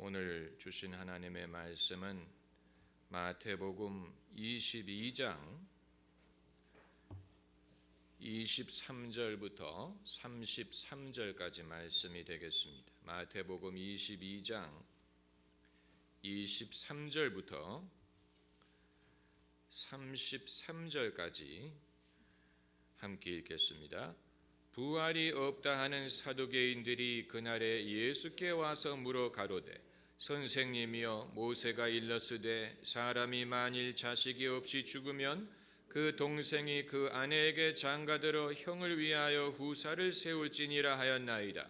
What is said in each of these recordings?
오늘 주신 하나님의 말씀은 마태복음 22장 23절부터 33절까지 말씀이 되겠습니다. 마태복음 22장 23절부터 33절까지 함께 읽겠습니다. 부활이 없다 하는 사두개인들이 그날에 예수께 와서 물어 가로되 선생님이여, 모세가 일렀으되 사람이 만일 자식이 없이 죽으면 그 동생이 그 아내에게 장가들어 형을 위하여 후사를 세울지니라 하였나이다.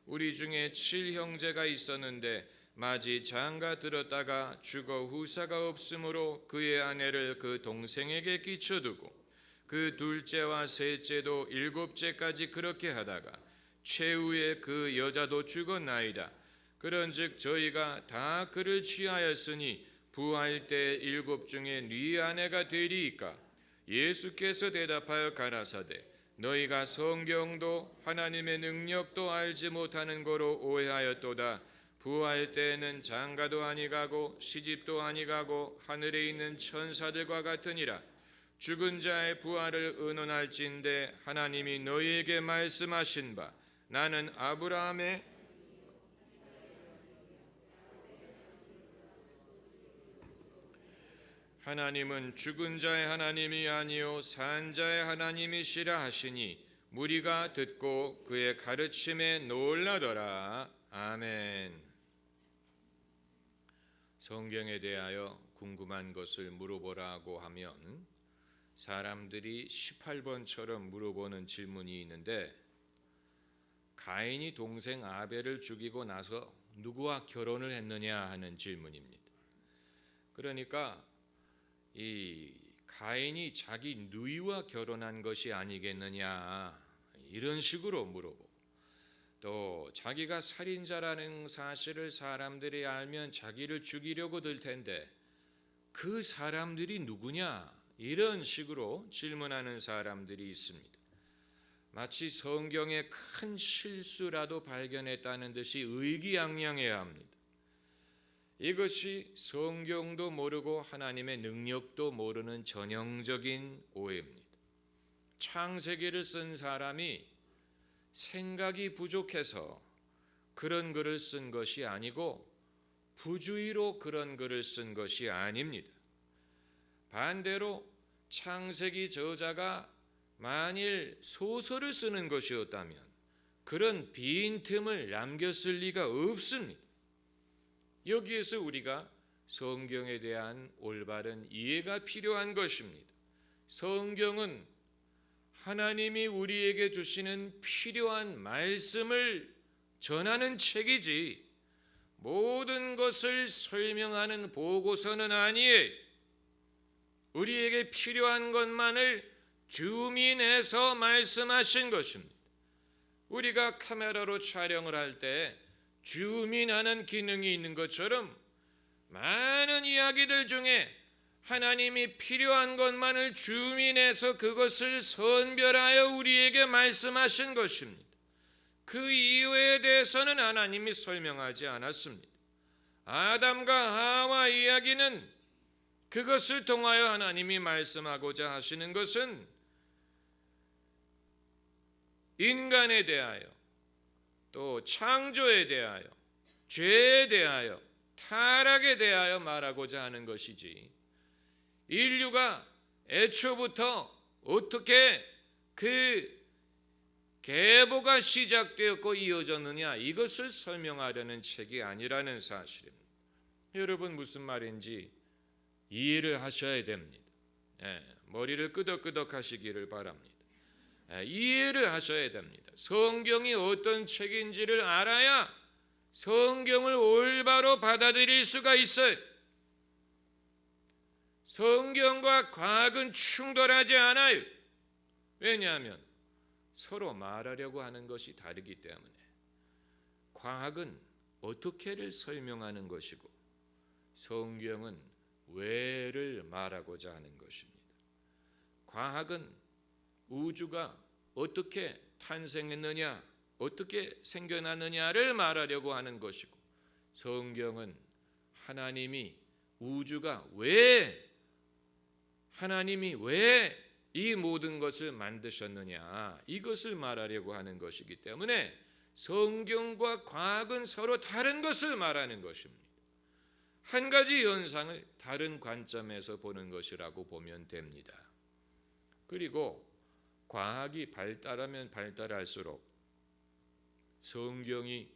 우리 중에 7형제가 있었는데 마지 장가들었다가 죽어 후사가 없으므로 그의 아내를 그 동생에게 끼쳐두고 그 둘째와 셋째도 일곱째까지 그렇게 하다가 최후에 그 여자도 죽었나이다. 그런즉 저희가 다 그를 취하였으니 부활 때 일곱 중에 네 아내가 되리이까? 예수께서 대답하여 가라사대 너희가 성경도 하나님의 능력도 알지 못하는 거로 오해하였도다. 부활 때에는 장가도 아니가고 시집도 아니가고 하늘에 있는 천사들과 같으니라. 죽은 자의 부활을 의논할진대 하나님이 너희에게 말씀하신 바 나는 아브라함의 하나님은 죽은 자의 하나님이 아니요 산 자의 하나님이시라 하시니 무리가 듣고 그의 가르침에 놀라더라. 아멘. 성경에 대하여 궁금한 것을 물어보라고 하면 사람들이 18번처럼 물어보는 질문이 있는데, 가인이 동생 아벨을 죽이고 나서 누구와 결혼을 했느냐 하는 질문입니다. 그러니까 이 가인이 자기 누이와 결혼한 것이 아니겠느냐 이런 식으로 물어보고, 또 자기가 살인자라는 사실을 사람들이 알면 자기를 죽이려고 들 텐데 그 사람들이 누구냐 이런 식으로 질문하는 사람들이 있습니다. 마치 성경에 큰 실수라도 발견했다는 듯이 의기양양해야 합니다. 이것이 성경도 모르고 하나님의 능력도 모르는 전형적인 오해입니다. 창세기를 쓴 사람이 생각이 부족해서 그런 글을 쓴 것이 아니고 부주의로 그런 글을 쓴 것이 아닙니다. 반대로 창세기 저자가 만일 소설을 쓰는 것이었다면 그런 빈틈을 남겼을 리가 없습니다. 여기에서 우리가 성경에 대한 올바른 이해가 필요한 것입니다. 성경은 하나님이 우리에게 주시는 필요한 말씀을 전하는 책이지 모든 것을 설명하는 보고서는 아니에요. 우리에게 필요한 것만을 줌인해서 말씀하신 것입니다. 우리가 카메라로 촬영을 할 때 줌인하는 기능이 있는 것처럼 많은 이야기들 중에 하나님이 필요한 것만을 줌인해서 그것을 선별하여 우리에게 말씀하신 것입니다. 그 이유에 대해서는 하나님이 설명하지 않았습니다. 아담과 하와 이야기는 그것을 통하여 하나님이 말씀하고자 하시는 것은 인간에 대하여, 또 창조에 대하여, 죄에 대하여, 타락에 대하여 말하고자 하는 것이지, 인류가 애초부터 어떻게 그 계보가 시작되었고 이어졌느냐 이것을 설명하려는 책이 아니라는 사실입니다. 여러분 무슨 말인지 이해를 하셔야 됩니다. 머리를 끄덕끄덕 하시기를 바랍니다. 이해를 하셔야 됩니다. 성경이 어떤 책인지를 알아야 성경을 올바로 받아들일 수가 있어요. 성경과 과학은 충돌하지 않아요. 왜냐하면 서로 말하려고 하는 것이 다르기 때문에. 과학은 어떻게를 설명하는 것이고 성경은 왜를 말하고자 하는 것입니다. 과학은 우주가 어떻게 탄생했느냐, 어떻게 생겨났느냐를 말하려고 하는 것이고, 성경은 하나님이 왜 이 모든 것을 만드셨느냐, 이것을 말하려고 하는 것이기 때문에 성경과 과학은 서로 다른 것을 말하는 것입니다. 한 가지 현상을 다른 관점에서 보는 것이라고 보면 됩니다. 그리고 과학이 발달하면 발달할수록 성경이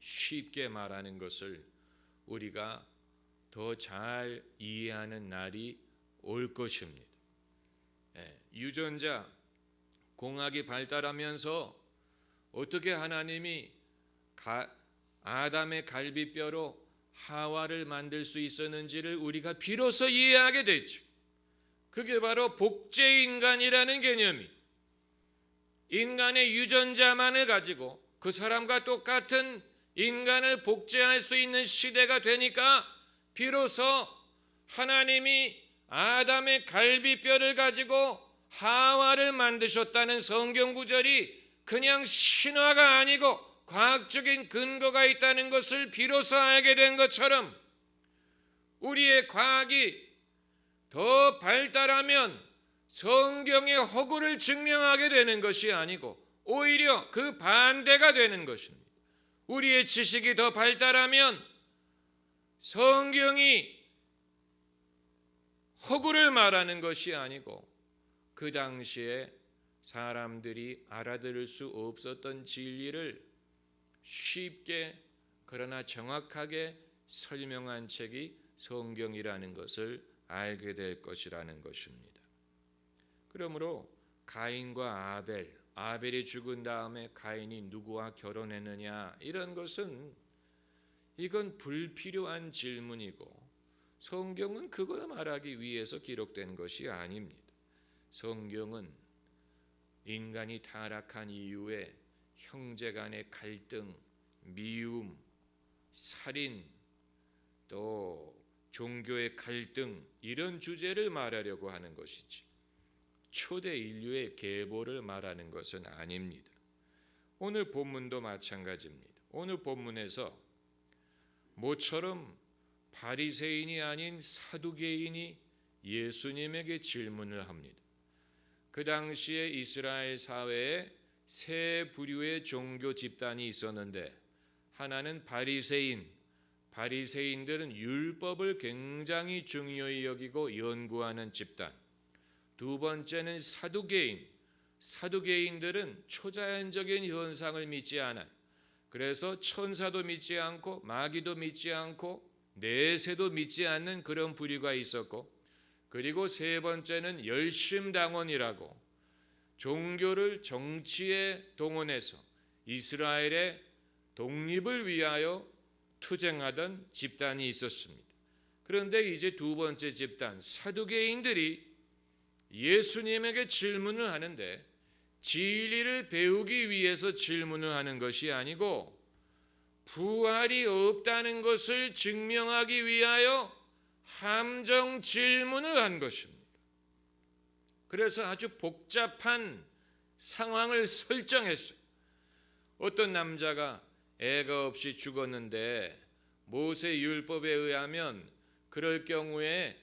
쉽게 말하는 것을 우리가 더 잘 이해하는 날이 올 것입니다. 유전자 공학이 발달하면서 어떻게 하나님이 아담의 갈비뼈로 하와를 만들 수 있었는지를 우리가 비로소 이해하게 됐죠. 그게 바로 복제인간이라는 개념이, 인간의 유전자만을 가지고 그 사람과 똑같은 인간을 복제할 수 있는 시대가 되니까 비로소 하나님이 아담의 갈비뼈를 가지고 하와를 만드셨다는 성경 구절이 그냥 신화가 아니고 과학적인 근거가 있다는 것을 비로소 알게 된 것처럼, 우리의 과학이 더 발달하면 성경의 허구를 증명하게 되는 것이 아니고 오히려 그 반대가 되는 것입니다. 우리의 지식이 더 발달하면 성경이 허구를 말하는 것이 아니고 그 당시에 사람들이 알아들을 수 없었던 진리를 쉽게 그러나 정확하게 설명한 책이 성경이라는 것을 알게 될 것이라는 것입니다. 그러므로 가인과 아벨이 죽은 다음에 가인이 누구와 결혼했느냐, 이런 것은 이건 불필요한 질문이고 성경은 그걸 말하기 위해서 기록된 것이 아닙니다. 성경은 인간이 타락한 이후에 형제간의 갈등, 미움, 살인, 또 종교의 갈등, 이런 주제를 말하려고 하는 것이지 초대 인류의 계보를 말하는 것은 아닙니다. 오늘 본문도 마찬가지입니다. 오늘 본문에서 모처럼 바리새인이 아닌 사두개인이 예수님에게 질문을 합니다. 그 당시에 이스라엘 사회에 세 부류의 종교 집단이 있었는데, 하나는 바리새인들은 율법을 굉장히 중요히 여기고 연구하는 집단. 두 번째는 사두개인들은 초자연적인 현상을 믿지 않아요. 그래서 천사도 믿지 않고 마귀도 믿지 않고 내세도 믿지 않는 그런 부류가 있었고, 그리고 세 번째는 열심당원이라고 종교를 정치에 동원해서 이스라엘의 독립을 위하여 투쟁하던 집단이 있었습니다. 그런데 이제 두 번째 집단 사두개인들이 예수님에게 질문을 하는데 진리를 배우기 위해서 질문을 하는 것이 아니고 부활이 없다는 것을 증명하기 위하여 함정 질문을 한 것입니다. 그래서 아주 복잡한 상황을 설정했어요. 어떤 남자가 애가 없이 죽었는데 모세 율법에 의하면 그럴 경우에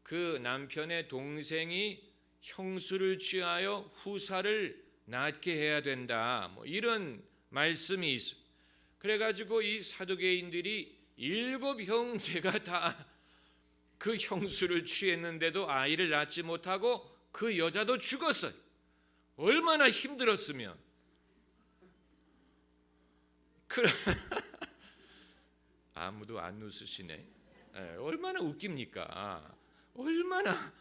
그 남편의 동생이 형수를 취하여 후사를 낳게 해야 된다, 이런 말씀이 있어요. 그래가지고 이 사두개인들이 7 형제가 다 그 형수를 취했는데도 아이를 낳지 못하고 그 여자도 죽었어요. 얼마나 힘들었으면. 아무도 안 웃으시네. 얼마나 웃깁니까? 얼마나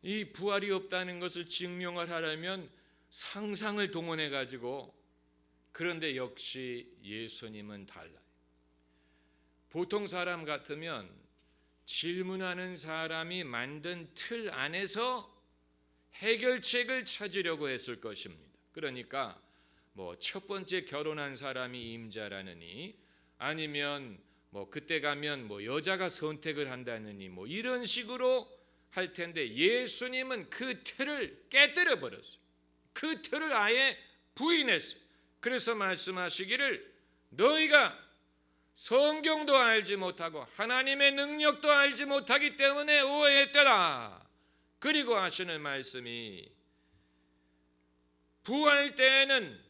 이 부활이 없다는 것을 증명을 하려면 상상을 동원해 가지고. 그런데 역시 예수님은 달라요. 보통 사람 같으면 질문하는 사람이 만든 틀 안에서 해결책을 찾으려고 했을 것입니다. 그러니까 첫 번째 결혼한 사람이 임자라느니, 아니면 그때 가면 여자가 선택을 한다느니, 이런 식으로 할 텐데 예수님은 그 틀을 깨뜨려 버렸어요. 그 틀을 아예 부인했어요. 그래서 말씀하시기를 너희가 성경도 알지 못하고 하나님의 능력도 알지 못하기 때문에 오해했더라. 그리고 하시는 말씀이 부활 때에는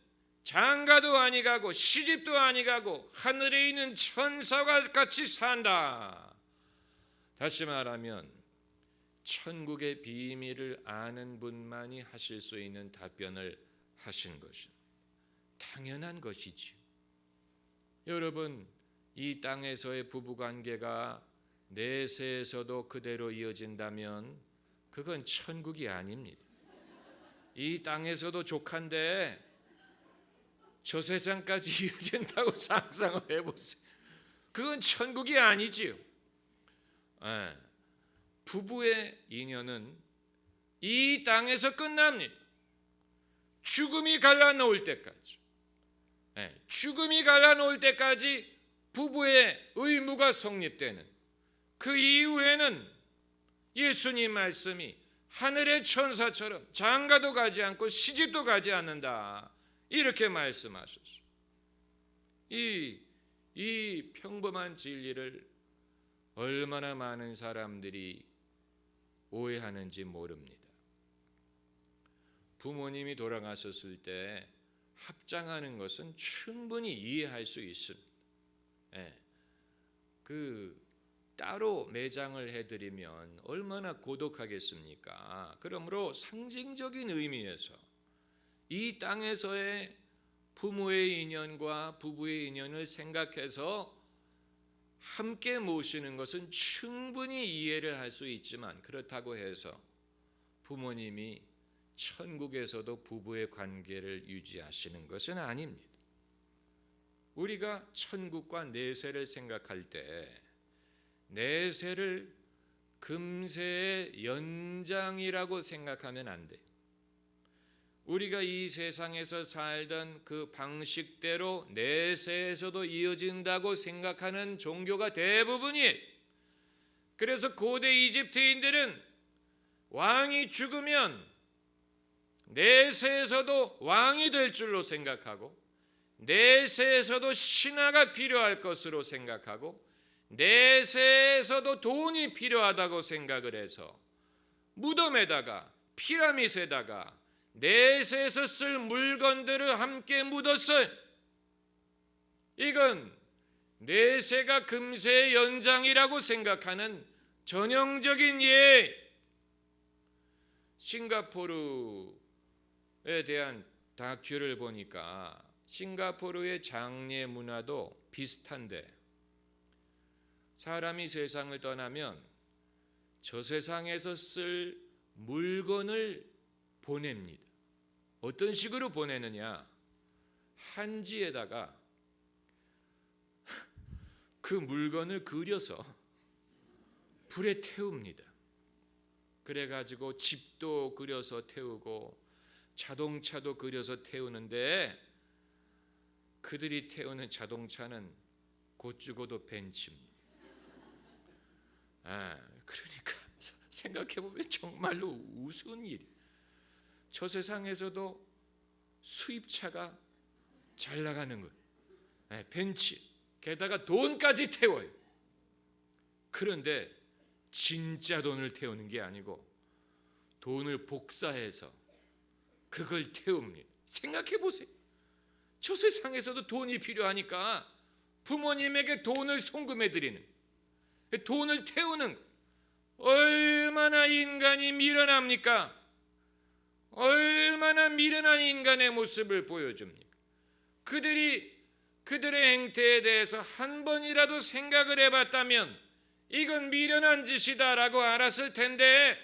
장가도 아니가고 시집도 아니가고 하늘에 있는 천사와 같이 산다. 다시 말하면 천국의 비밀을 아는 분만이 하실 수 있는 답변을 하신 것입니다. 당연한 것이지요. 여러분, 이 땅에서의 부부관계가 내세에서도 그대로 이어진다면 그건 천국이 아닙니다. 이 땅에서도 족한데 저 세상까지 이어진다고 상상을 해보세요. 그건 천국이 아니지요. 부부의 인연은 이 땅에서 끝납니다. 죽음이 갈라놓을 때까지. 죽음이 갈라놓을 때까지 부부의 의무가 성립되는 그 이후에는 예수님 말씀이 하늘의 천사처럼 장가도 가지 않고 시집도 가지 않는다. 이렇게 말씀하셨어요. 이 평범한 진리를 얼마나 많은 사람들이 오해하는지 모릅니다. 부모님이 돌아가셨을 때 합장하는 것은 충분히 이해할 수 있습니다. 따로 매장을 해드리면 얼마나 고독하겠습니까? 그러므로 상징적인 의미에서 이 땅에서의 부모의 인연과 부부의 인연을 생각해서 함께 모시는 것은 충분히 이해를 할 수 있지만, 그렇다고 해서 부모님이 천국에서도 부부의 관계를 유지하시는 것은 아닙니다. 우리가 천국과 내세를 생각할 때 내세를 금세의 연장이라고 생각하면 안 돼요. 우리가 이 세상에서 살던 그 방식대로 내세에서도 이어진다고 생각하는 종교가 대부분이에요. 그래서 고대 이집트인들은 왕이 죽으면 내세에서도 왕이 될 줄로 생각하고, 내세에서도 신하가 필요할 것으로 생각하고, 내세에서도 돈이 필요하다고 생각을 해서 무덤에다가 피라밋에다가 내세에서 쓸 물건들을 함께 묻었어요. 이건 내세가 금세의 연장이라고 생각하는 전형적인 예. 싱가포르에 대한 다큐를 보니까 싱가포르의 장례 문화도 비슷한데, 사람이 세상을 떠나면 저 세상에서 쓸 물건을 보냅니다. 어떤 식으로 보내느냐? 한지에다가 그 물건을 그려서 불에 태웁니다. 그래가지고 집도 그려서 태우고 자동차도 그려서 태우는데, 그들이 태우는 자동차는 곧 죽어도 벤츠입니다. 그러니까 생각해보면 정말로 우스운 일이. 저 세상에서도 수입차가 잘 나가는 거예요. 벤츠, 게다가 돈까지 태워요. 그런데 진짜 돈을 태우는 게 아니고 돈을 복사해서 그걸 태웁니다. 생각해보세요. 저 세상에서도 돈이 필요하니까 부모님에게 돈을 송금해드리는, 돈을 태우는, 얼마나 인간이 미련합니까? 얼마나 미련한 인간의 모습을 보여줍니까? 그들이 그들의 행태에 대해서 한 번이라도 생각을 해봤다면 이건 미련한 짓이다라고 알았을 텐데,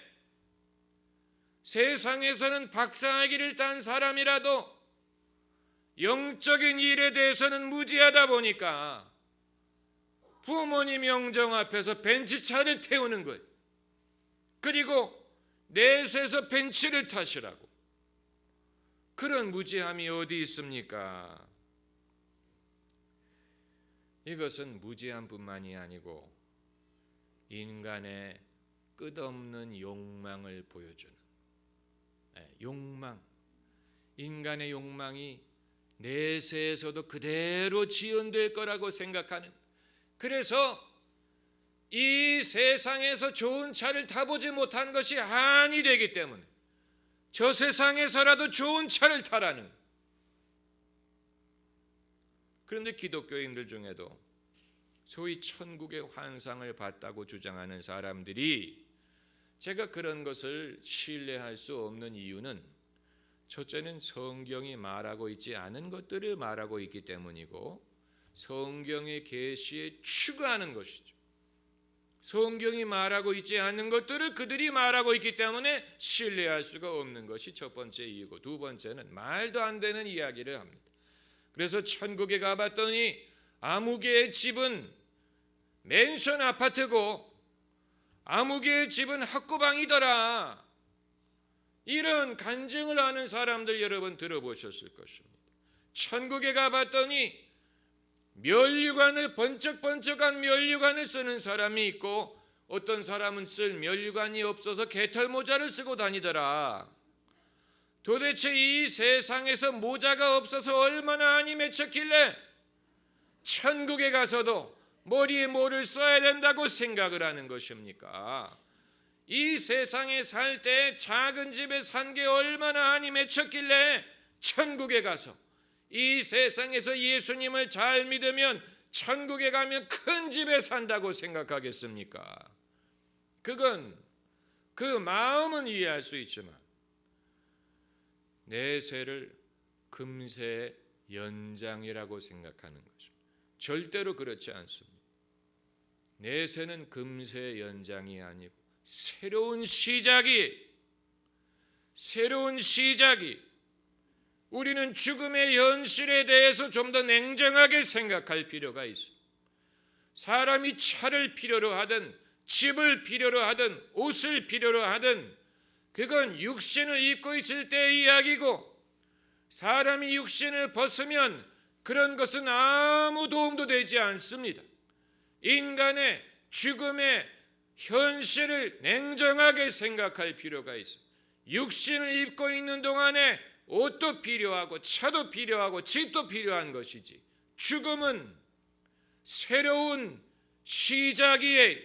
세상에서는 박사학위를 딴 사람이라도 영적인 일에 대해서는 무지하다 보니까 부모님 영정 앞에서 벤츠차를 태우는 거예요. 그리고 내세에서 벤츠를 타시라고. 그런 무지함이 어디 있습니까? 이것은 무지함뿐만이 아니고 인간의 끝없는 욕망을 보여주는, 욕망, 인간의 욕망이 내세에서도 그대로 지연될 거라고 생각하는 그래서 이 세상에서 좋은 차를 타보지 못한 것이 한이 되기 때문에 저 세상에서라도 좋은 차를 타라는. 그런데 기독교인들 중에도 소위 천국의 환상을 봤다고 주장하는 사람들이, 제가 그런 것을 신뢰할 수 없는 이유는 첫째는 성경이 말하고 있지 않은 것들을 말하고 있기 때문이고, 성경의 계시에 추가하는 것이죠. 성경이 말하고 있지 않는 것들을 그들이 말하고 있기 때문에 신뢰할 수가 없는 것이 첫 번째 이유고, 두 번째는 말도 안 되는 이야기를 합니다. 그래서 천국에 가봤더니 아무개의 집은 맨션 아파트고 아무개의 집은 학구방이더라. 이런 간증을 하는 사람들 여러분 들어보셨을 것입니다. 천국에 가봤더니 면류관을, 번쩍번쩍한 면류관을 쓰는 사람이 있고, 어떤 사람은 쓸 면류관이 없어서 개털 모자를 쓰고 다니더라. 도대체 이 세상에서 모자가 없어서 얼마나 안이 맺혔길래 천국에 가서도 머리에 뭐를 써야 된다고 생각을 하는 것입니까? 이 세상에 살 때 작은 집에 산 게 얼마나 안이 맺혔길래 천국에 가서 이 세상에서 예수님을 잘 믿으면 천국에 가면 큰 집에 산다고 생각하겠습니까? 그건 그 마음은 이해할 수 있지만 내세를 금세 연장이라고 생각하는 거죠. 절대로 그렇지 않습니다. 내세는 금세 연장이 아니고 새로운 시작이, 우리는 죽음의 현실에 대해서 좀 더 냉정하게 생각할 필요가 있습니다. 사람이 차를 필요로 하든 집을 필요로 하든 옷을 필요로 하든 그건 육신을 입고 있을 때의 이야기고, 사람이 육신을 벗으면 그런 것은 아무 도움도 되지 않습니다. 인간의 죽음의 현실을 냉정하게 생각할 필요가 있습니다. 육신을 입고 있는 동안에 옷도 필요하고 차도 필요하고 집도 필요한 것이지, 죽음은 새로운 시작이에요.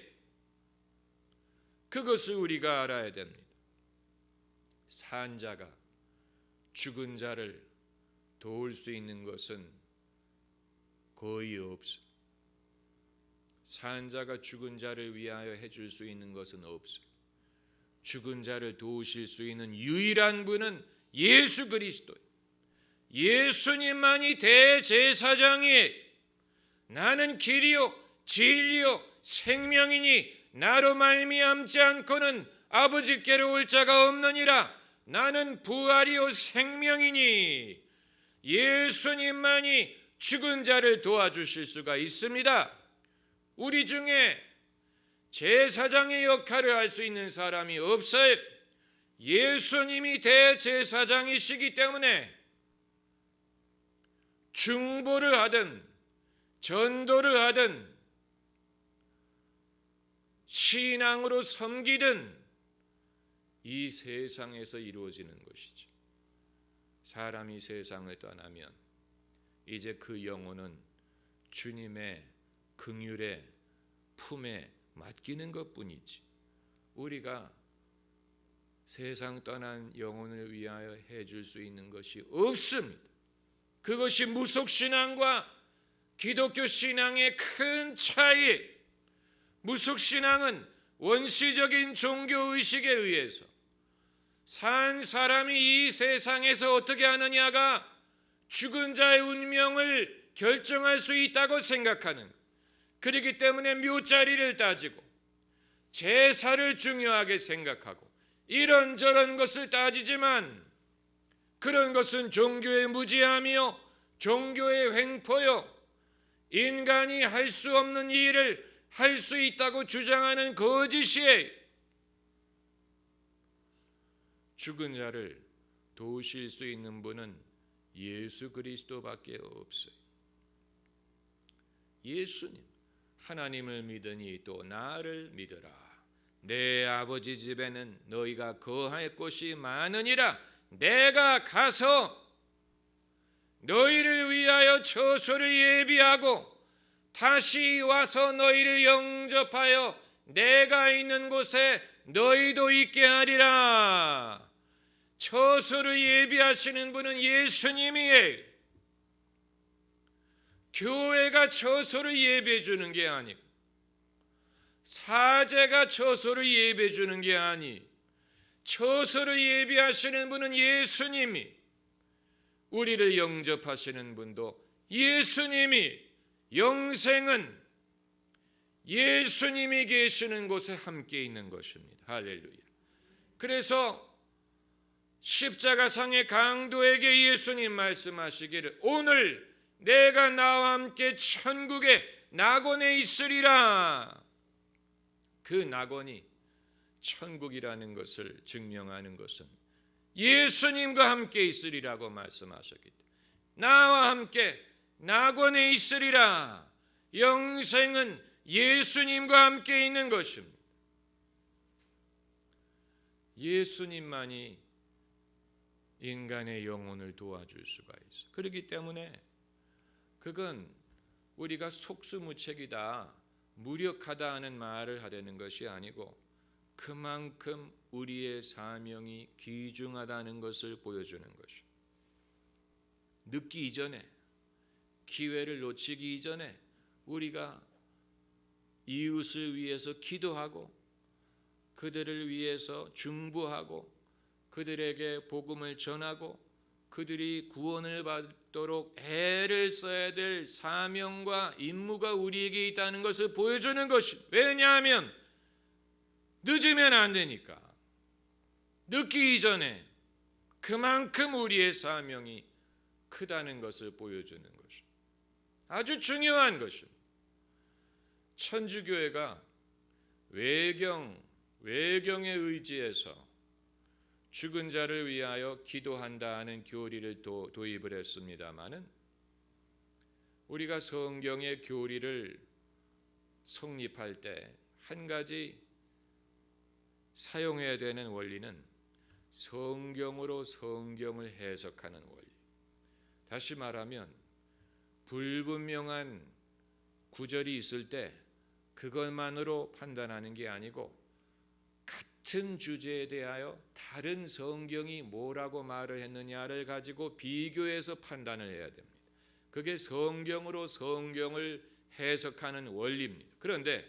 그것을 우리가 알아야 됩니다. 산자가 죽은 자를 도울 수 있는 것은 거의 없어요. 산자가 죽은 자를 위하여 해줄 수 있는 것은 없어요. 죽은 자를 도우실 수 있는 유일한 분은 예수 그리스도, 예수님만이 대제사장이에요. 나는 길이요 진리요 생명이니 나로 말미암지 않고는 아버지께로 올 자가 없느니라. 나는 부활이요 생명이니 예수님만이 죽은 자를 도와주실 수가 있습니다. 우리 중에 제사장의 역할을 할 수 있는 사람이 없어요. 예수님이 대제사장이시기 때문에 중보를 하든 전도를 하든 신앙으로 섬기든 이 세상에서 이루어지는 것이죠. 사람이 세상을 떠나면 이제 그 영혼은 주님의 긍휼의 품에 맡기는 것뿐이지, 우리가 세상 떠난 영혼을 위하여 해줄 수 있는 것이 없습니다. 그것이 무속신앙과 기독교 신앙의 큰 차이. 무속신앙은 원시적인 종교의식에 의해서 산 사람이 이 세상에서 어떻게 하느냐가 죽은 자의 운명을 결정할 수 있다고 생각하는, 그렇기 때문에 묘자리를 따지고 제사를 중요하게 생각하고 이런저런 것을 따지지만, 그런 것은 종교의 무지함이요 종교의 횡포요, 인간이 할 수 없는 일을 할 수 있다고 주장하는 거짓이에요. 죽은 자를 도우실 수 있는 분은 예수 그리스도밖에 없어요. 예수님, 하나님을 믿으니 또 나를 믿으라. 내 아버지 집에는 너희가 거할 곳이 많으니라. 내가 가서 너희를 위하여 처소를 예비하고 다시 와서 너희를 영접하여 내가 있는 곳에 너희도 있게 하리라. 처소를 예비하시는 분은 예수님이에요. 교회가 처소를 예비해 주는 게 아니고, 사제가 처소를 예비해 주는 게 아니, 처소를 예비하시는 분은 예수님이, 우리를 영접하시는 분도 예수님이, 영생은 예수님이 계시는 곳에 함께 있는 것입니다. 할렐루야. 그래서 십자가상의 강도에게 예수님 말씀하시기를, 오늘 내가 나와 함께 천국의 낙원에 있으리라. 그 낙원이 천국이라는 것을 증명하는 것은 예수님과 함께 있으리라고 말씀하셨기 때문에, 나와 함께 낙원에 있으리라. 영생은 예수님과 함께 있는 것입니다. 예수님만이 인간의 영혼을 도와줄 수가 있어요. 그렇기 때문에 그건 우리가 속수무책이다, 무력하다 하는 말을 하려는 것이 아니고, 그만큼 우리의 사명이 귀중하다는 것을 보여주는 것이죠. 늦기 이전에, 기회를 놓치기 이전에 우리가 이웃을 위해서 기도하고, 그들을 위해서 중보하고, 그들에게 복음을 전하고, 그들이 구원을 받도록 애를 써야 될 사명과 임무가 우리에게 있다는 것을 보여주는 것이, 왜냐하면 늦으면 안 되니까. 늦기 이전에 그만큼 우리의 사명이 크다는 것을 보여주는 것이 아주 중요한 것입니다. 천주교회가 외경에 의지해서 죽은 자를 위하여 기도한다 하는 교리를 도입을 했습니다마는, 우리가 성경의 교리를 성립할 때 한 가지 사용해야 되는 원리는 성경으로 성경을 해석하는 원리. 다시 말하면 불분명한 구절이 있을 때 그것만으로 판단하는 게 아니고, 같은 주제에 대하여 다른 성경이 뭐라고 말을 했느냐를 가지고 비교해서 판단을 해야 됩니다. 그게 성경으로 성경을 해석하는 원리입니다. 그런데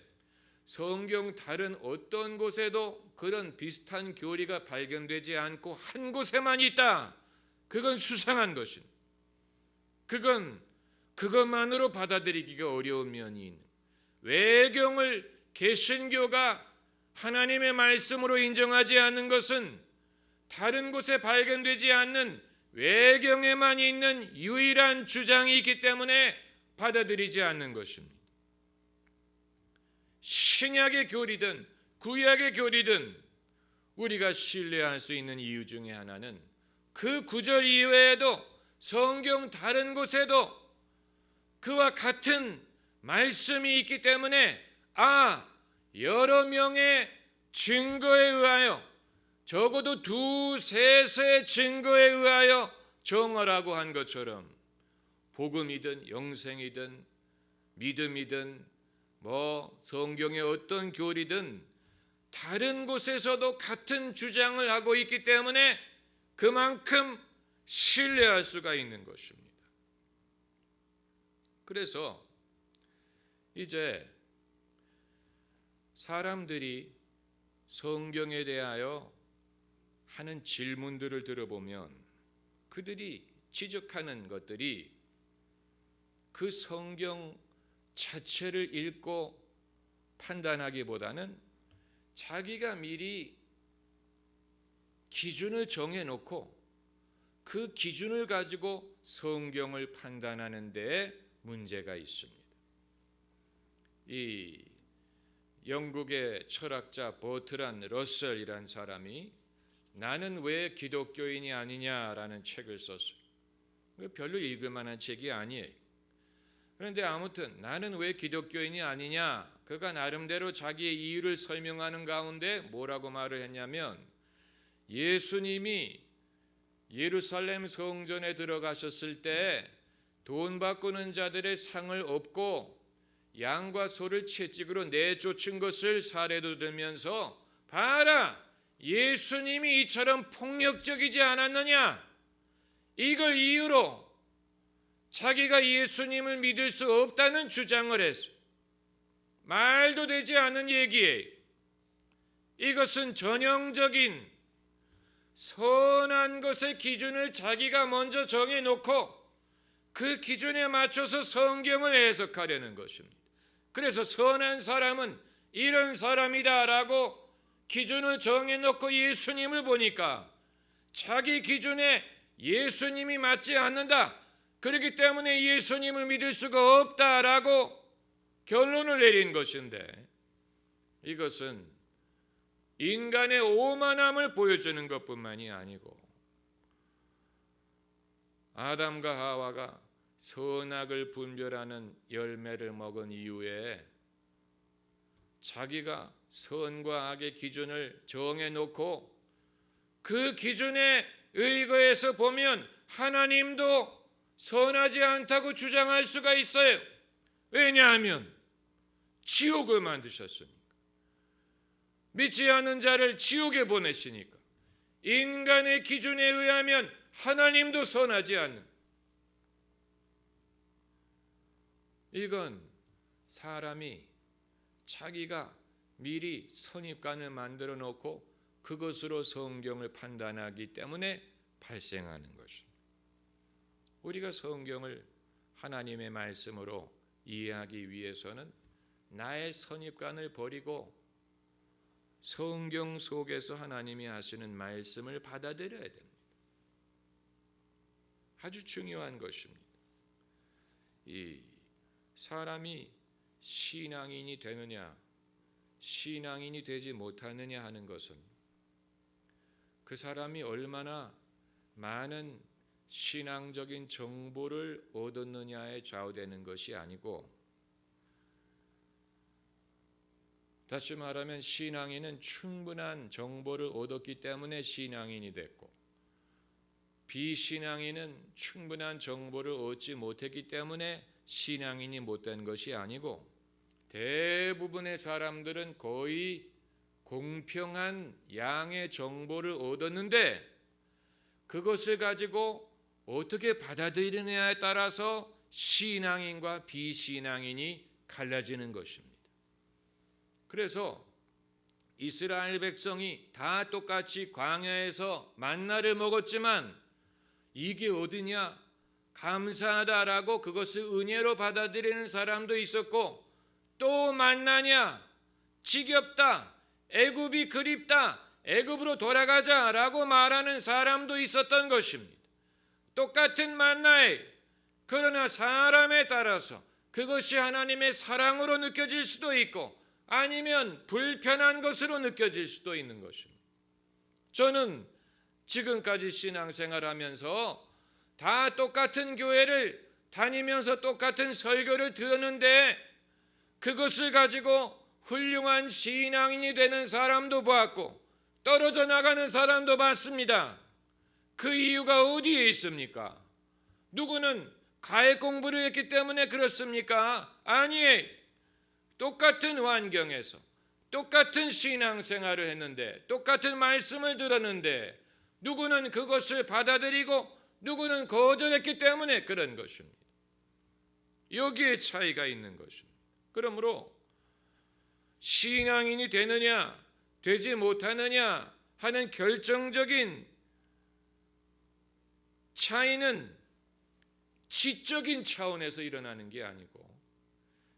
성경 다른 어떤 곳에도 그런 비슷한 교리가 발견되지 않고 한 곳에만 있다. 그건 수상한 것입니다. 그것만으로 받아들이기가 어려운 면이 있는, 외경을 개신교가 하나님의 말씀으로 인정하지 않는 것은 다른 곳에 발견되지 않는 외경에만 있는 유일한 주장이 있기 때문에 받아들이지 않는 것입니다. 신약의 교리든 구약의 교리든 우리가 신뢰할 수 있는 이유 중에 하나는, 그 구절 이외에도 성경 다른 곳에도 그와 같은 말씀이 있기 때문에, 여러 명의 증거에 의하여, 적어도 두세서의 증거에 의하여 정하라고 한 것처럼, 복음이든 영생이든 믿음이든 성경의 어떤 교리든 다른 곳에서도 같은 주장을 하고 있기 때문에 그만큼 신뢰할 수가 있는 것입니다. 그래서 이제 사람들이 성경에 대하여 하는 질문들을 들어보면, 그들이 지적하는 것들이 그 성경 자체를 읽고 판단하기보다는 자기가 미리 기준을 정해놓고 그 기준을 가지고 성경을 판단하는 데에 문제가 있습니다. 이 영국의 철학자 버트란 러셀이라는 사람이 나는 왜 기독교인이 아니냐라는 책을 썼어요. 별로 읽을 만한 책이 아니에요. 그런데 아무튼 나는 왜 기독교인이 아니냐, 그가 나름대로 자기의 이유를 설명하는 가운데 뭐라고 말을 했냐면, 예수님이 예루살렘 성전에 들어가셨을 때 돈 바꾸는 자들의 상을 업고 양과 소를 채찍으로 내쫓은 것을 사례로 들면서 봐라, 예수님이 이처럼 폭력적이지 않았느냐. 이걸 이유로 자기가 예수님을 믿을 수 없다는 주장을 했어요. 말도 되지 않은 얘기예요. 이것은 전형적인 선한 것의 기준을 자기가 먼저 정해놓고 그 기준에 맞춰서 성경을 해석하려는 것입니다. 그래서 선한 사람은 이런 사람이다라고 기준을 정해놓고 예수님을 보니까 자기 기준에 예수님이 맞지 않는다. 그렇기 때문에 예수님을 믿을 수가 없다라고 결론을 내린 것인데, 이것은 인간의 오만함을 보여주는 것뿐만이 아니고 아담과 하와가 선악을 분별하는 열매를 먹은 이후에 자기가 선과 악의 기준을 정해놓고 그 기준에 의거해서 보면 하나님도 선하지 않다고 주장할 수가 있어요. 왜냐하면 지옥을 만드셨으니까. 믿지 않는 자를 지옥에 보내시니까. 인간의 기준에 의하면 하나님도 선하지 않는, 이건 사람이 자기가 미리 선입관을 만들어 놓고 그것으로 성경을 판단하기 때문에 발생하는 것입니다. 우리가 성경을 하나님의 말씀으로 이해하기 위해서는 나의 선입관을 버리고 성경 속에서 하나님이 하시는 말씀을 받아들여야 됩니다. 아주 중요한 것입니다. 이 사람이 신앙인이 되느냐, 신앙인이 되지 못하느냐 하는 것은 그 사람이 얼마나 많은 신앙적인 정보를 얻었느냐에 좌우되는 것이 아니고, 다시 말하면 신앙인은 충분한 정보를 얻었기 때문에 신앙인이 됐고, 비신앙인은 충분한 정보를 얻지 못했기 때문에 신앙인이 못된 것이 아니고, 대부분의 사람들은 거의 공평한 양의 정보를 얻었는데 그것을 가지고 어떻게 받아들이느냐에 따라서 신앙인과 비신앙인이 갈라지는 것입니다. 그래서 이스라엘 백성이 다 똑같이 광야에서 만나를 먹었지만 이게 어디냐, 감사하다라고 그것을 은혜로 받아들이는 사람도 있었고, 또 만나냐, 지겹다, 애굽이 그립다, 애굽으로 돌아가자라고 말하는 사람도 있었던 것입니다. 똑같은 만나에, 그러나 사람에 따라서 그것이 하나님의 사랑으로 느껴질 수도 있고 아니면 불편한 것으로 느껴질 수도 있는 것입니다. 저는 지금까지 신앙생활하면서 다 똑같은 교회를 다니면서 똑같은 설교를 들었는데 그것을 가지고 훌륭한 신앙인이 되는 사람도 봤고 떨어져 나가는 사람도 봤습니다. 그 이유가 어디에 있습니까? 누구는 가액 공부를 했기 때문에 그렇습니까? 아니에요. 똑같은 환경에서 똑같은 신앙생활을 했는데, 똑같은 말씀을 들었는데 누구는 그것을 받아들이고 누구는 거절했기 때문에 그런 것입니다. 여기에 차이가 있는 것입니다. 그러므로 신앙인이 되느냐 되지 못하느냐 하는 결정적인 차이는 지적인 차원에서 일어나는 게 아니고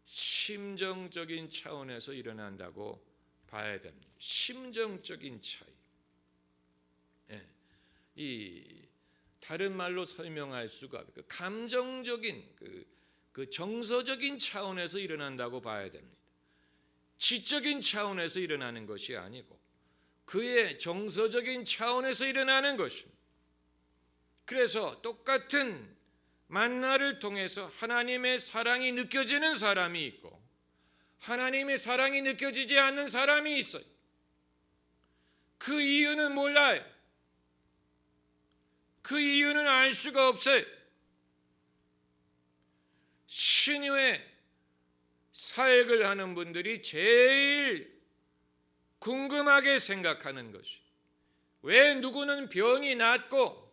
심정적인 차원에서 일어난다고 봐야 됩니다. 심정적인 차이. 이 다른 말로 설명할 수가 없고 감정적인 그 정서적인 차원에서 일어난다고 봐야 됩니다. 지적인 차원에서 일어나는 것이 아니고 그의 정서적인 차원에서 일어나는 것입니다. 그래서 똑같은 만나를 통해서 하나님의 사랑이 느껴지는 사람이 있고 하나님의 사랑이 느껴지지 않는 사람이 있어요. 그 이유는 몰라요. 그 이유는 알 수가 없어요. 신유의 사역을 하는 분들이 제일 궁금하게 생각하는 것이, 왜 누구는 병이 낫고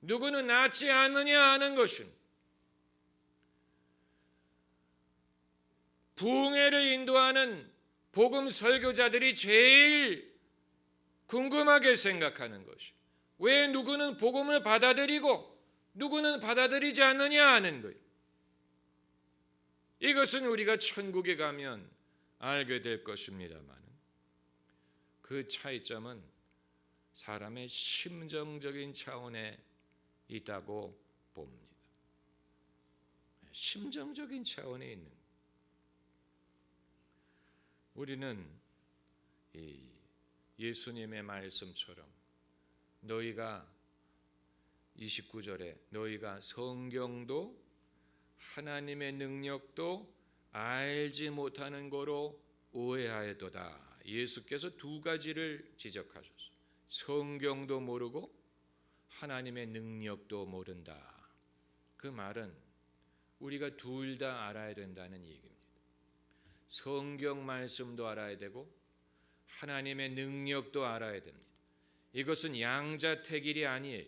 누구는 낫지 않느냐 하는 것은, 부흥회를 인도하는 복음 설교자들이 제일 궁금하게 생각하는 것이, 왜 누구는 복음을 받아들이고 누구는 받아들이지 않느냐 하는 거예요. 이것은 우리가 천국에 가면 알게 될 것입니다만, 그 차이점은 사람의 심정적인 차원에 있다고 봅니다. 심정적인 차원에 있는, 우리는 이 예수님의 말씀처럼 너희가 29절에 너희가 성경도 하나님의 능력도 알지 못하는 거로 오해하였도다. 예수께서 두 가지를 지적하셨어요. 성경도 모르고 하나님의 능력도 모른다. 그 말은 우리가 둘 다 알아야 된다는 얘기입니다. 성경 말씀도 알아야 되고 하나님의 능력도 알아야 됩니다. 이것은 양자택일이 아니에요.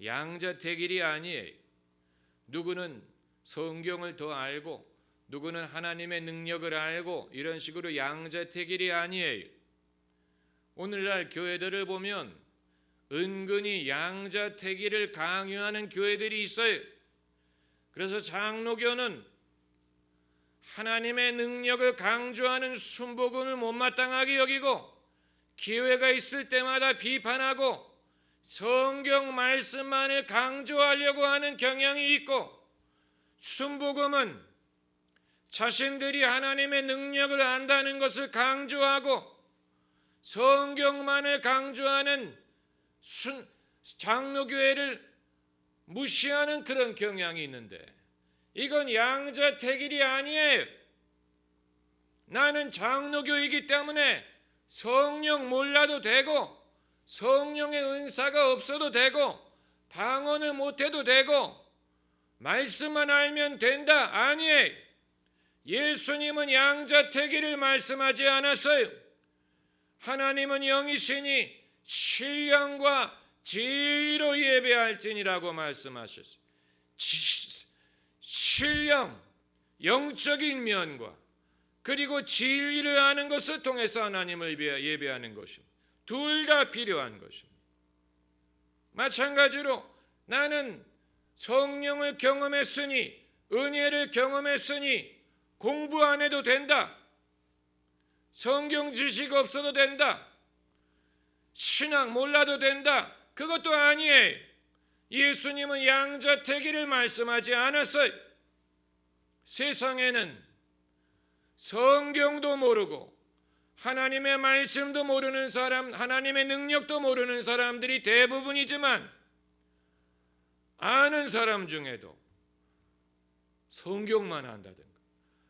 양자택일이 아니에요. 누구는 성경을 더 알고 누구는 하나님의 능력을 알고 이런 식으로 양자택일이 아니에요. 오늘날 교회들을 보면 은근히 양자택일을 강요하는 교회들이 있어요. 그래서 장로교는 하나님의 능력을 강조하는 순복음을 못마땅하게 여기고 기회가 있을 때마다 비판하고 성경 말씀만을 강조하려고 하는 경향이 있고, 순복음은 자신들이 하나님의 능력을 안다는 것을 강조하고 성경만을 강조하는 장로교회를 무시하는 그런 경향이 있는데, 이건 양자택일이 아니에요. 나는 장로교이기 때문에 성령 몰라도 되고 성령의 은사가 없어도 되고 방언을 못해도 되고 말씀만 알면 된다. 아니에요. 예수님은 양자택일을 말씀하지 않았어요. 하나님은 영이시니 신령과 진리로 예배할지니라고 말씀하셨어요. 신령, 영적인 면과 그리고 진리를 아는 것을 통해서 하나님을 예배하는 것입니다. 둘 다 필요한 것입니다. 마찬가지로 나는 성령을 경험했으니, 은혜를 경험했으니 공부 안 해도 된다. 성경 지식 없어도 된다. 신앙 몰라도 된다. 그것도 아니에요. 예수님은 양자택일을 말씀하지 않았어요. 세상에는 성경도 모르고 하나님의 말씀도 모르는 사람, 하나님의 능력도 모르는 사람들이 대부분이지만, 아는 사람 중에도 성경만 안다든가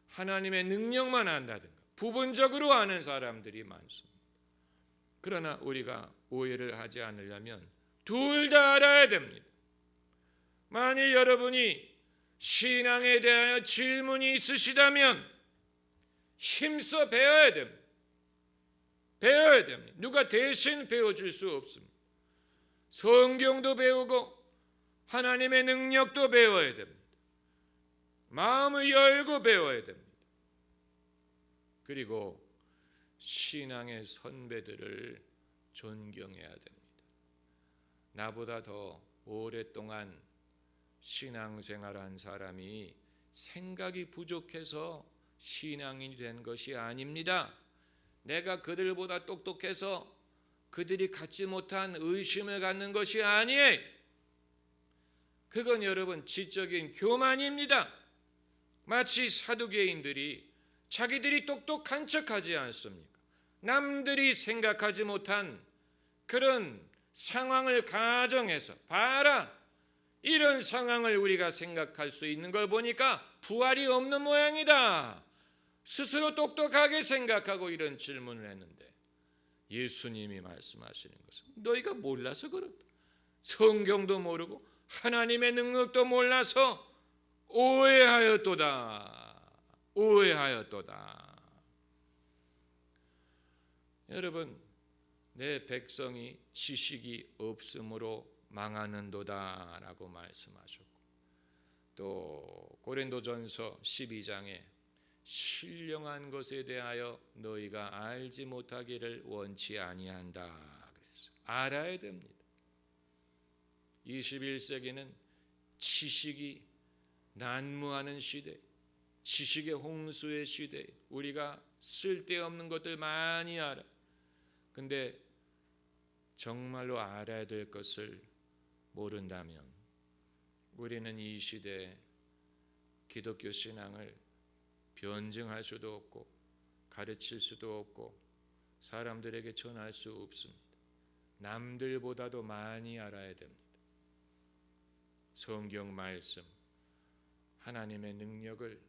하나님의 능력만 안다든가 부분적으로 아는 사람들이 많습니다. 그러나 우리가 오해를 하지 않으려면 둘 다 알아야 됩니다. 만일 여러분이 신앙에 대하여 질문이 있으시다면 힘써 배워야 됩니다. 배워야 됩니다. 누가 대신 배워줄 수 없습니다. 성경도 배우고 하나님의 능력도 배워야 됩니다. 마음을 열고 배워야 됩니다. 그리고 신앙의 선배들을 존경해야 됩니다. 나보다 더 오랫동안 신앙생활한 사람이 생각이 부족해서 신앙인이 된 것이 아닙니다. 내가 그들보다 똑똑해서 그들이 갖지 못한 의심을 갖는 것이 아니에요. 그건 여러분 지적인 교만입니다. 마치 사두개인들이 자기들이 똑똑한 척하지 않습니까? 남들이 생각하지 못한 그런 상황을 가정해서, 봐라, 이런 상황을 우리가 생각할 수 있는 걸 보니까 부활이 없는 모양이다. 스스로 똑똑하게 생각하고 이런 질문을 했는데, 예수님이 말씀하시는 것은 너희가 몰라서 그렇다. 성경도 모르고 하나님의 능력도 몰라서 오해하였도다. 오해하였도다. 여러분, 내 백성이 지식이 없으므로 망하는도다라고 말씀하셨고, 또 고린도전서 12장에 신령한 것에 대하여 너희가 알지 못하기를 원치 아니한다 그래서 알아야 됩니다. 21세기는 지식이 난무하는 시대, 지식의 홍수의 시대, 우리가 쓸데없는 것들 많이 알아. 근데 정말로 알아야 될 것을 모른다면 우리는 이 시대에 기독교 신앙을 변증할 수도 없고 가르칠 수도 없고 사람들에게 전할 수 없습니다. 남들보다도 많이 알아야 됩니다. 성경 말씀, 하나님의 능력을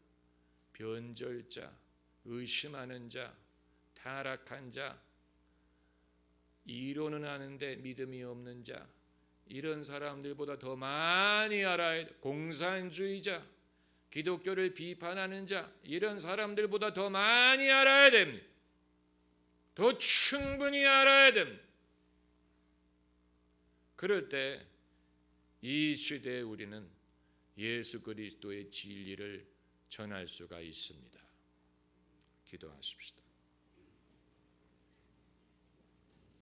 변절자, 의심하는 자, 타락한 자, 이론은 아는데 믿음이 없는 자, 이런 사람들보다 더 많이 알아야 돼. 공산주의자, 기독교를 비판하는 자, 이런 사람들보다 더 많이 알아야 됩니다. 더 충분히 알아야 됩니다. 그럴 때 이 시대에 우리는 예수 그리스도의 진리를 전할 수가 있습니다. 기도하십시다.